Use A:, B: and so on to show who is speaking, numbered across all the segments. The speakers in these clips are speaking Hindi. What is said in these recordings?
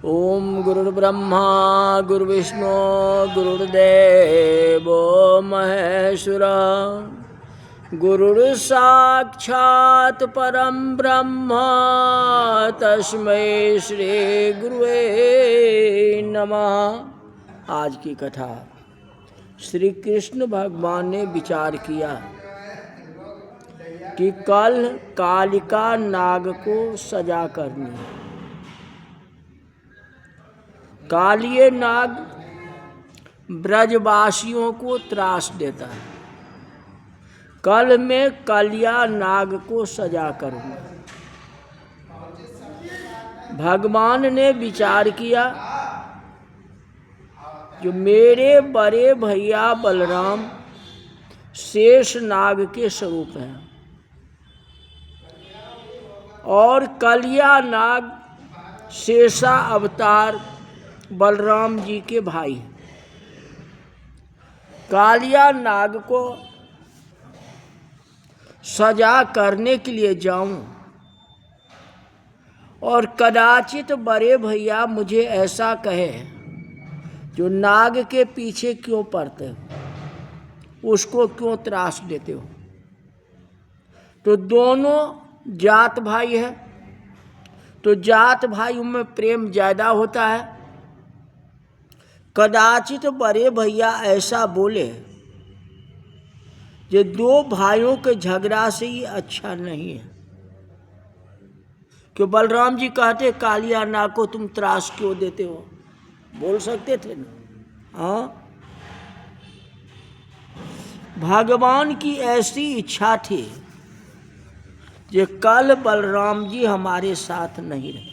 A: ओम गुरुर्ब्रह्मा गुरुर्विष्णु गुरुर्देवो महेश्वरा गुरुर्साक्षात् परम ब्रह्म तस्मै श्री गुरुवे नमः। आज की कथा श्री कृष्ण भगवान ने विचार किया कि कल कालिका नाग को सजा करनी। कालिये नाग ब्रजवासियों को त्रास देता है। कल मैं कालिया नाग को सजा करूंगा। भगवान ने विचार किया जो मेरे बड़े भैया बलराम शेष नाग के स्वरूप हैं और कालिया नाग शेषा अवतार बलराम जी के भाई। कालिया नाग को सजा करने के लिए जाऊं और कदाचित बड़े भैया मुझे ऐसा कहे जो नाग के पीछे क्यों पड़ते हो, उसको क्यों त्रास देते हो। तो दोनों जात भाई है तो जात भाइयों में प्रेम ज्यादा होता है। कदाचित बड़े भैया ऐसा बोले जो दो भाइयों के झगड़ा से ही अच्छा नहीं है। कि बलराम जी कहते कालिया नाग को तुम त्रास क्यों देते हो, बोल सकते थे ना। हाँ, भगवान की ऐसी इच्छा थी कि कल बलराम जी हमारे साथ नहीं रहे।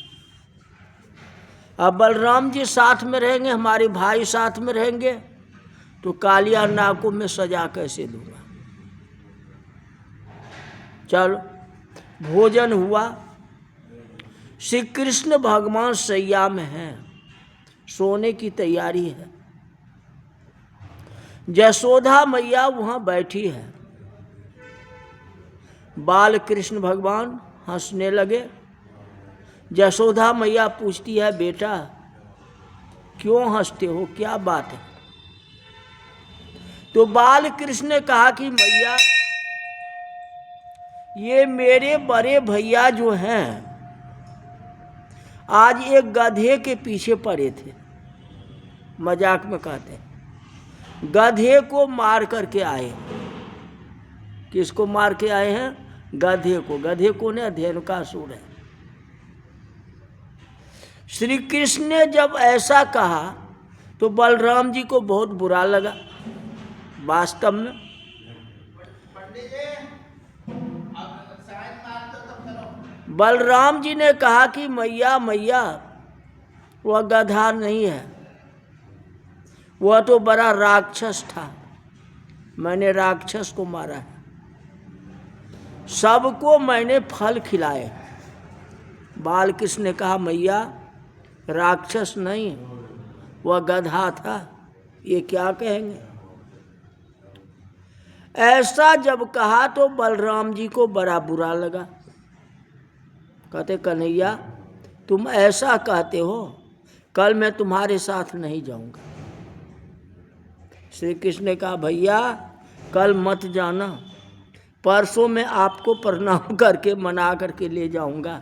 A: अब बलराम जी साथ में रहेंगे, हमारे भाई साथ में रहेंगे, तो कालिया नाग को मैं सजा कैसे दूंगा। चलो भोजन हुआ। श्री कृष्ण भगवान सैया में हैं, सोने की तैयारी है। यशोदा मैया वहां बैठी है। बाल कृष्ण भगवान हंसने लगे। यशोदा मैया पूछती है, बेटा क्यों हंसते हो, क्या बात है। तो बाल कृष्ण ने कहा कि मैया ये मेरे बड़े भैया जो हैं आज एक गधे के पीछे पड़े थे। मजाक में कहते हैं, गधे को मार करके आए। किसको मार के आए हैं? गधे को। गधे को ने धेनुकासुर है। श्री कृष्ण ने जब ऐसा कहा तो बलराम जी को बहुत बुरा लगा। वास्तव में बलराम जी ने कहा कि मैया मैया वह गधा नहीं है, वह तो बड़ा राक्षस था। मैंने राक्षस को मारा है, सबको मैंने फल खिलाए। बाल कृष्ण ने कहा मैया राक्षस नहीं, वह गधा था, ये क्या कहेंगे। ऐसा जब कहा तो बलराम जी को बड़ा बुरा लगा। कहते कन्हैया तुम ऐसा कहते हो, कल मैं तुम्हारे साथ नहीं जाऊंगा। श्री कृष्ण ने कहा भैया कल मत जाना, परसों मैं आपको प्रणाम करके मना करके ले जाऊंगा,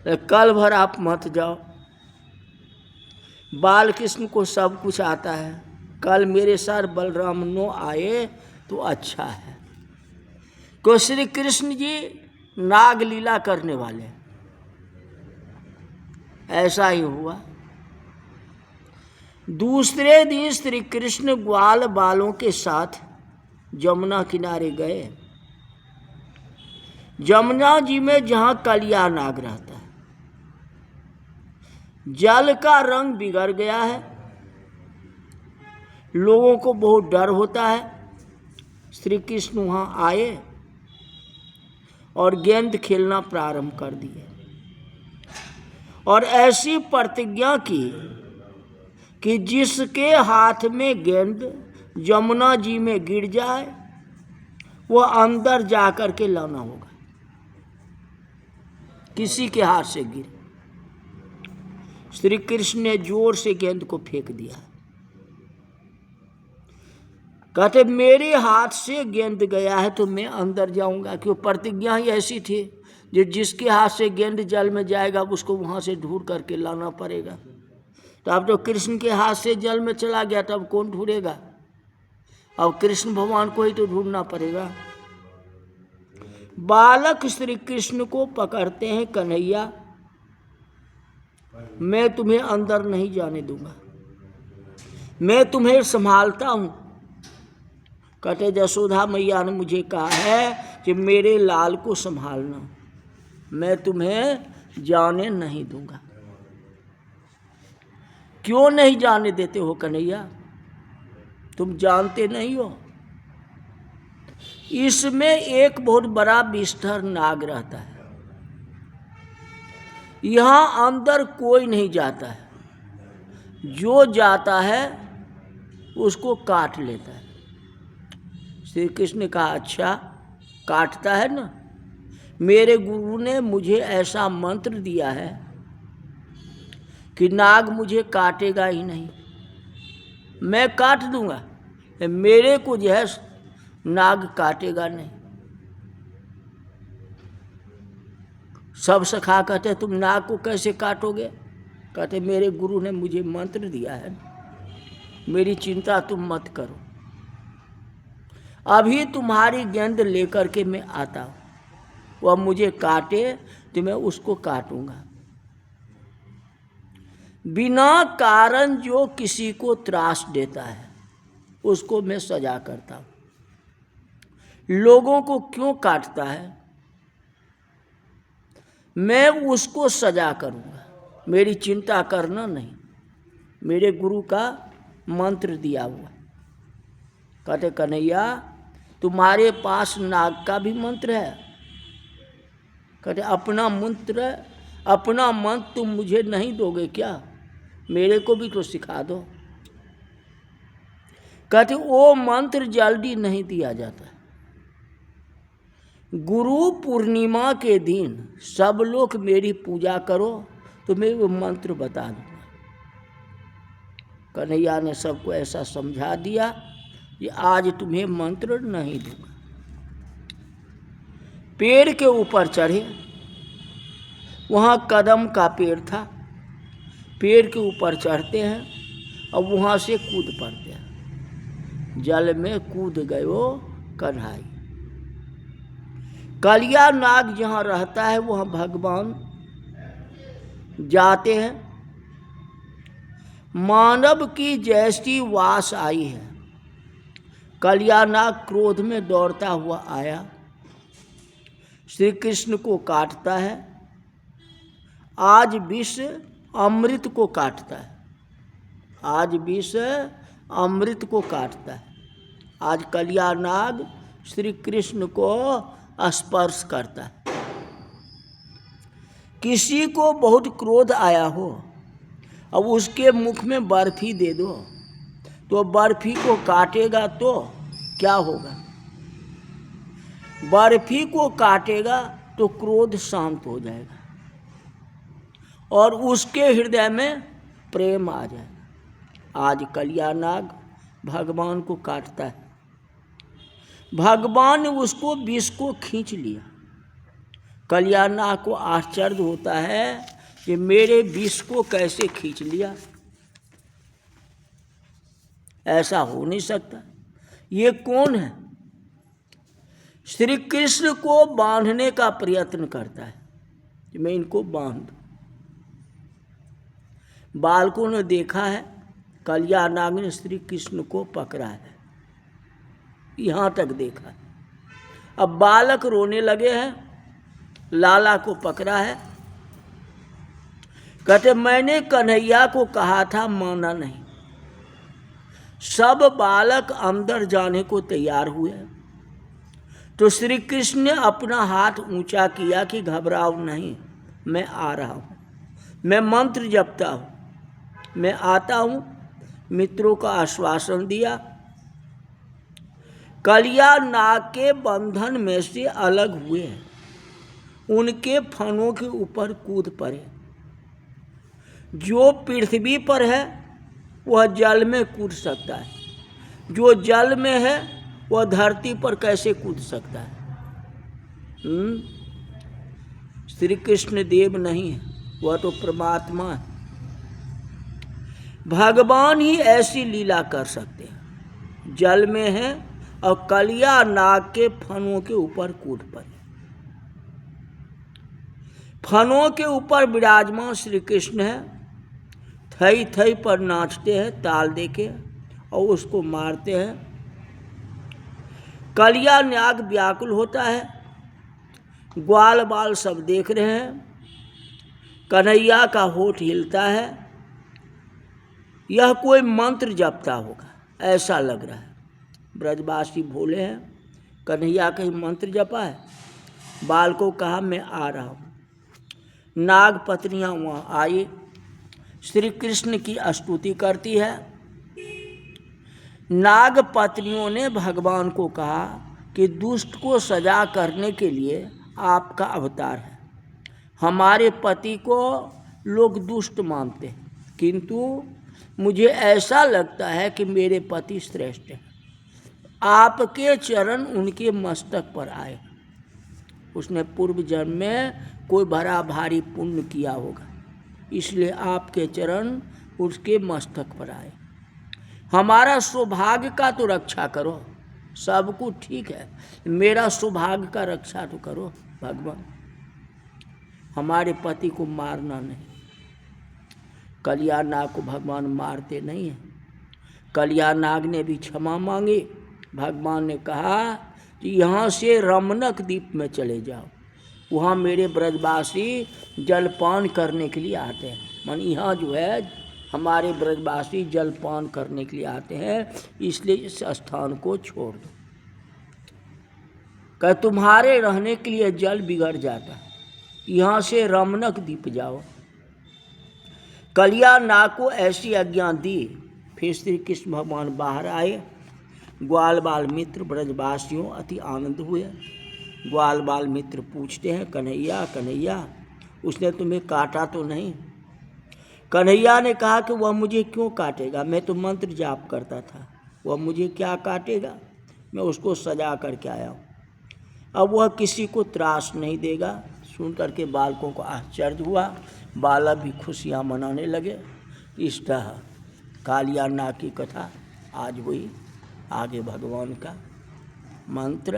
A: कल भर आप मत जाओ। बाल कृष्ण को सब कुछ आता है, कल मेरे साथ बलराम नो आए तो अच्छा है। तो श्री कृष्ण जी नाग लीला करने वाले, ऐसा ही हुआ। दूसरे दिन श्री कृष्ण ग्वाल बालों के साथ जमुना किनारे गए। जमुना जी में जहां कालिया नाग रहता है, जल का रंग बिगड़ गया है, लोगों को बहुत डर होता है। श्री कृष्ण वहां आए और गेंद खेलना प्रारंभ कर दिए और ऐसी प्रतिज्ञा की कि जिसके हाथ में गेंद यमुना जी में गिर जाए वो अंदर जाकर के लाना होगा। किसी के हाथ से गिरे श्री कृष्ण ने जोर से गेंद को फेंक दिया। कहते मेरे हाथ से गेंद गया है तो मैं अंदर जाऊंगा, क्यों प्रतिज्ञा ही ऐसी थी जिसके हाथ से गेंद जल में जाएगा उसको वहां से ढूंढ करके लाना पड़ेगा। तो अब तो कृष्ण के हाथ से जल में चला गया, तब कौन ढूंढेगा? अब कृष्ण भगवान को ही तो ढूंढना पड़ेगा। बालक श्री कृष्ण को पकड़ते हैं, कन्हैया मैं तुम्हें अंदर नहीं जाने दूंगा, मैं तुम्हें संभालता हूं। कहते जसोदा मैया ने मुझे कहा है कि मेरे लाल को संभालना, मैं तुम्हें जाने नहीं दूंगा। क्यों नहीं जाने देते हो कन्हैया? तुम जानते नहीं हो इसमें एक बहुत बड़ा विष्ठर नाग रहता है, यहां अंदर कोई नहीं जाता है, जो जाता है उसको काट लेता है। श्री कृष्ण ने कहा अच्छा काटता है ना, मेरे गुरु ने मुझे ऐसा मंत्र दिया है कि नाग मुझे काटेगा ही नहीं, मैं काट दूंगा, मेरे को जो है नाग काटेगा नहीं। सब सखा कहते तुम नाग को कैसे काटोगे? कहते मेरे गुरु ने मुझे मंत्र दिया है, मेरी चिंता तुम मत करो, अभी तुम्हारी गेंद लेकर के मैं आता हूँ, वह मुझे काटे तो मैं उसको काटूंगा। बिना कारण जो किसी को त्रास देता है उसको मैं सजा करता हूँ। लोगों को क्यों काटता है मैं उसको सजा करूँगा, मेरी चिंता करना नहीं, मेरे गुरु का मंत्र दिया हुआ। कहते कन्हैया तुम्हारे पास नाग का भी मंत्र है? कहते अपना मंत्र, अपना मंत्र तुम मुझे नहीं दोगे क्या? मेरे को भी तो सिखा दो। कहते वो मंत्र जल्दी नहीं दिया जाता, गुरु पूर्णिमा के दिन सब लोग मेरी पूजा करो तो मैं वो मंत्र बता दूंगा। कन्हैया ने सबको ऐसा समझा दिया कि आज तुम्हें मंत्र नहीं दूंगा। पेड़ के ऊपर चढ़े, वहाँ कदम का पेड़ था, पेड़ के ऊपर चढ़ते हैं और वहाँ से कूद पड़ते हैं, जल में कूद गए वो कन्हैया। कलिया नाग जहाँ रहता है वहाँ भगवान जाते हैं। मानव की जैसी वास आई है, कलिया नाग क्रोध में दौड़ता हुआ आया, श्री कृष्ण को काटता है। आज विष अमृत को काटता है, आज विष अमृत को काटता है। आज कलिया नाग श्री कृष्ण को स्पर्श करता है। किसी को बहुत क्रोध आया हो, अब उसके मुख में बर्फी दे दो तो बर्फी को काटेगा तो क्या होगा? बर्फी को काटेगा तो क्रोध शांत हो जाएगा और उसके हृदय में प्रेम आ जाएगा। आज कलिया नाग भगवान को काटता है, भगवान ने उसको विष को खींच लिया। कलिया नाग को आश्चर्य होता है कि मेरे विष को कैसे खींच लिया, ऐसा हो नहीं सकता, ये कौन है? श्री कृष्ण को बांधने का प्रयत्न करता है कि मैं इनको बांध दूं। बालकों ने देखा है कलिया नाग ने श्री कृष्ण को पकड़ा है, यहाँ तक देखा है। अब बालक रोने लगे हैं, लाला को पकड़ा है। कहते मैंने कन्हैया को कहा था, माना नहीं। सब बालक अंदर जाने को तैयार हुए तो श्री कृष्ण ने अपना हाथ ऊंचा किया कि घबराओ नहीं, मैं आ रहा हूँ, मैं मंत्र जपता हूँ, मैं आता हूँ। मित्रों का आश्वासन दिया। कलिया नाग के बंधन में से अलग हुए, उनके फनों के ऊपर कूद पड़े। जो पृथ्वी पर है वह जल में कूद सकता है, जो जल में है वह धरती पर कैसे कूद सकता है? श्री कृष्ण देव नहीं है, वह तो परमात्मा है। भगवान ही ऐसी लीला कर सकते हैं। जल में है और कलिया नाग के फनों के ऊपर कूद पड़े। फनों के ऊपर विराजमान श्री कृष्ण है, थई थई पर नाचते हैं ताल देके और उसको मारते हैं। कलिया नाग व्याकुल होता है, ग्वाल बाल सब देख रहे हैं। कन्हैया का होठ हिलता है, यह कोई मंत्र जपता होगा ऐसा लग रहा है। ब्रजवासी भोले हैं, कन्हैया कहीं मंत्र जपा है? बाल को कहा मैं आ रहा हूँ। नाग पत्नियाँ वहाँ आई, श्री कृष्ण की स्तुति करती है। नाग पत्नियों ने भगवान को कहा कि दुष्ट को सजा करने के लिए आपका अवतार है। हमारे पति को लोग दुष्ट मानते हैं, किंतु मुझे ऐसा लगता है कि मेरे पति श्रेष्ठ हैं। आपके चरण उनके मस्तक पर आए। उसने पूर्व जन्म में कोई बड़ा भारी पुण्य किया होगा, इसलिए आपके चरण उसके मस्तक पर आए। हमारा सौभाग्य का तो रक्षा करो। सब कुछ ठीक है, मेरा सौभाग्य का रक्षा तो करो भगवान। हमारे पति को मारना नहीं। कलिया नाग को भगवान मारते नहीं हैं। कलिया नाग ने भी क्षमा मांगी। भगवान ने कहा कि यहाँ से रमनक द्वीप में चले जाओ, वहाँ मेरे ब्रजवासी जलपान करने के लिए आते हैं। मन यहाँ जो है हमारे ब्रजवासी जलपान करने के लिए आते हैं, इसलिए इस स्थान को छोड़ दो। कह तुम्हारे रहने के लिए जल बिगड़ जाता है, यहाँ से रमनक द्वीप जाओ। कलिया नाग को ऐसी आज्ञा दी। फिर श्री कृष्ण भगवान बाहर आए। ग्वाल बाल मित्र ब्रजवासियों अति आनंद हुए। ग्वाल बाल मित्र पूछते हैं, कन्हैया कन्हैया उसने तुम्हें काटा तो नहीं? कन्हैया ने कहा कि वह मुझे क्यों काटेगा, मैं तो मंत्र जाप करता था, वह मुझे क्या काटेगा, मैं उसको सजा करके आया हूँ, अब वह किसी को त्रास नहीं देगा। सुन करके बालकों को आश्चर्य हुआ, बालक भी खुशियाँ मनाने लगे। इस तरह कालिया नाग की कथा आज हुई। आगे भगवान का मंत्र,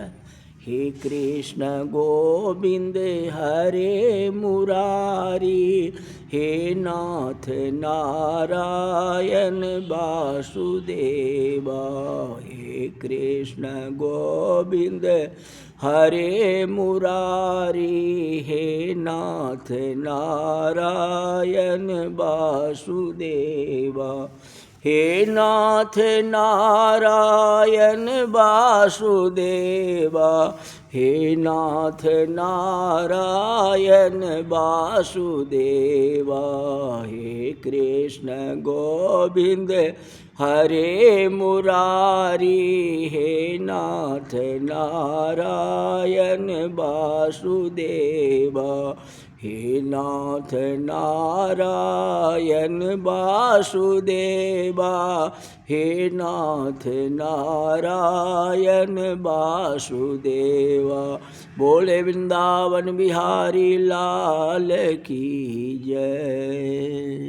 A: हे कृष्ण गोविंद हरे मुरारी, हे नाथ नारायण वासुदेव। हे कृष्ण गोविंद हरे मुरारी, हे नाथ नारायण वासुदेव। हे नाथ नारायण वासुदेव, हे नाथ नारायण वासुदेव। हे कृष्ण गोविंद हरे मुरारी, हे नाथ नारायण वासुदेव। हे नाथ नारायण वासुदेव, हे नाथ नारायण वासुदेव। बोले वृंदावन बिहारी लाल की जय।